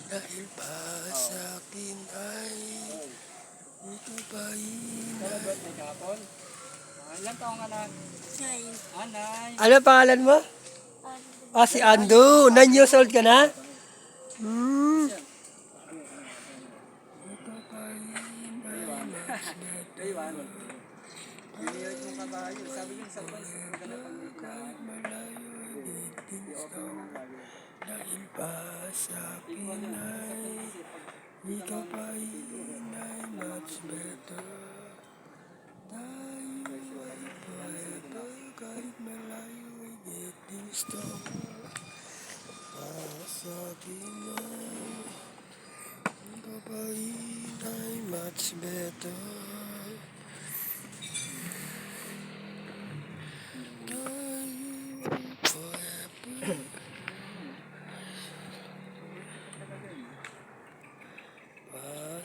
Dahil pa sa akin ay ito pa birthday kahapon? Ilan taong ka na? Anay. Ano pangalan mo? Si Ando. 9 years old ka na? Iwan. Pinilit mong kabayo. Sabi niyo sa buwan, maganda pang Dahil pa sa akin ay ikaw pa ay much better. Tayo ay forever kahit malayo ay getting stronger. Para sa akin ay ikaw pa ay much better.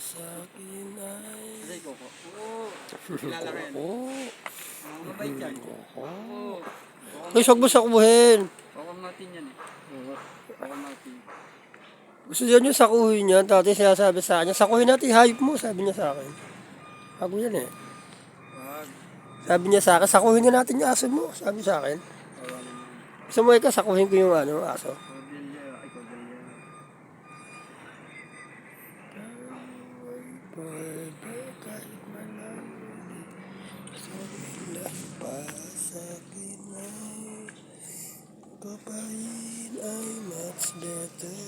Sa akin ay Kasi Coco. Oo. Kilala ka yan. Mabait yan. Oo. Gusto mo sakuhin. Coco Martin yan eh. Coco Martin. Gusto niya yung sakuhin niya. Dati sinasabi sa kanya, sakuhin natin, hayop mo, sabi niya sa akin. Bago yan eh. Wag. Sabi niya sa akin, sakuhin na natin yung aso mo, sabi sa akin. Gusto mo ikaw, sakuhin ko yung aso. Cordillera. Ay, Cordillera. Kahit malayo, sabihin pa sa akin ay kapain ay much better.